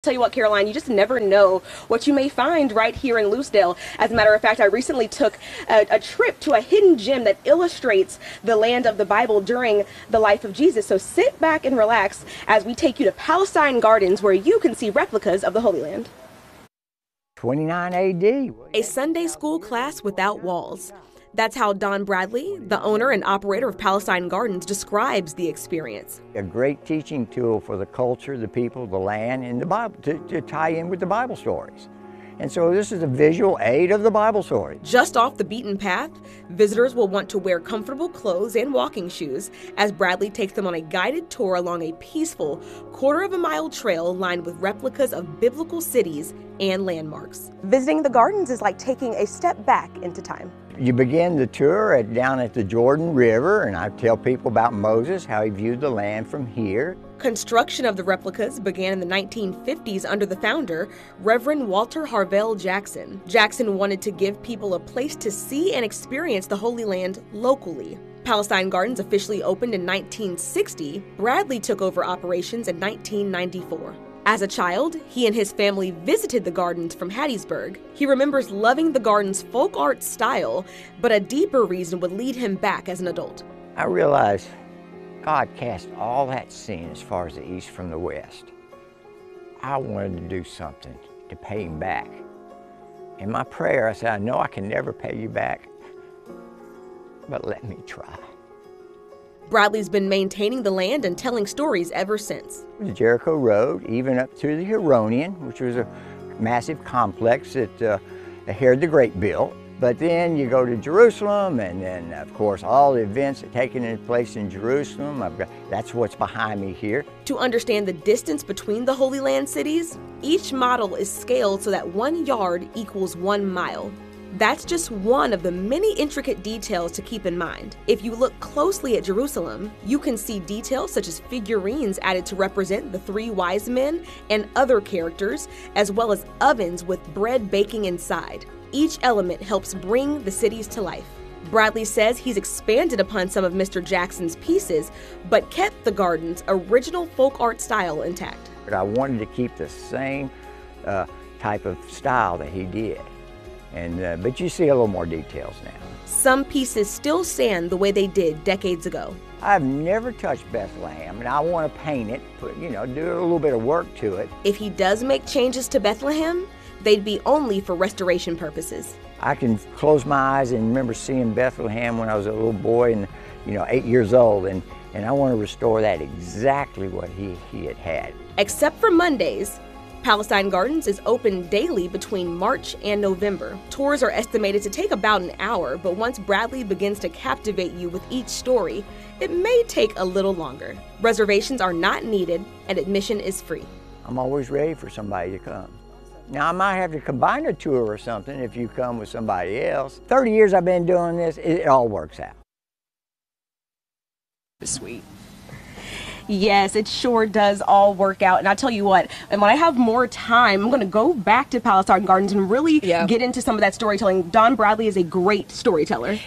Tell you what, Caroline, you just never know what you may find right here in Lucedale. As a matter of fact, I recently took a trip to a hidden gem that illustrates the land of the Bible during the life of Jesus. So sit back and relax as we take you to Palestine Gardens, where you can see replicas of the Holy Land. 29 AD. A Sunday school class without walls. That's how Don Bradley, the owner and operator of Palestine Gardens, describes the experience. A great teaching tool for the culture, the people, the land, and the Bible, to tie in with the Bible stories. And so this is a visual aid of the Bible story. Just off the beaten path, visitors will want to wear comfortable clothes and walking shoes as Bradley takes them on a guided tour along a peaceful quarter-of-a-mile trail lined with replicas of biblical cities and landmarks. Visiting the gardens is like taking a step back into time. You begin the tour down at the Jordan River, and I tell people about Moses, how he viewed the land from here. Construction of the replicas began in the 1950s under the founder, Reverend Walter Harvell Jackson. Jackson wanted to give people a place to see and experience the Holy Land locally. Palestine Gardens officially opened in 1960. Bradley took over operations in 1994. As a child, he and his family visited the gardens from Hattiesburg. He remembers loving the garden's folk art style, but a deeper reason would lead him back as an adult. I realized God cast all that sin as far as the east from the west. I wanted to do something to pay him back. In my prayer, I said, I know I can never pay you back, but let me try. Bradley's been maintaining the land and telling stories ever since. The Jericho Road, even up to the Heronian, which was a massive complex that Herod the Great built. But then you go to Jerusalem, and then, of course, all the events that are taking place in Jerusalem. That's what's behind me here. To understand the distance between the Holy Land cities, each model is scaled so that 1 yard equals 1 mile. That's just one of the many intricate details to keep in mind. If you look closely at Jerusalem, you can see details such as figurines added to represent the 3 wise men and other characters, as well as ovens with bread baking inside. Each element helps bring the cities to life. Bradley says he's expanded upon some of Mr. Jackson's pieces, but kept the garden's original folk art style intact. But I wanted to keep the same type of style that he did. But you see a little more details now. Some pieces still stand the way they did decades ago. I've never touched Bethlehem, and I want to paint it, do a little bit of work to it. If he does make changes to Bethlehem, they'd be only for restoration purposes. I can close my eyes and remember seeing Bethlehem when I was a little boy and 8 years old, and I want to restore that exactly what he had had. Except for Mondays, Palestine Gardens is open daily between March and November. Tours are estimated to take about an hour, but once Bradley begins to captivate you with each story, it may take a little longer. Reservations are not needed, and admission is free. I'm always ready for somebody to come. Now, I might have to combine a tour or something if you come with somebody else. 30 years I've been doing this, it all works out. Sweet. Yes, it sure does all work out. And I tell you what, and when I have more time, I'm going to go back to Palestine Gardens and really get into some of that storytelling. Don Bradley is a great storyteller.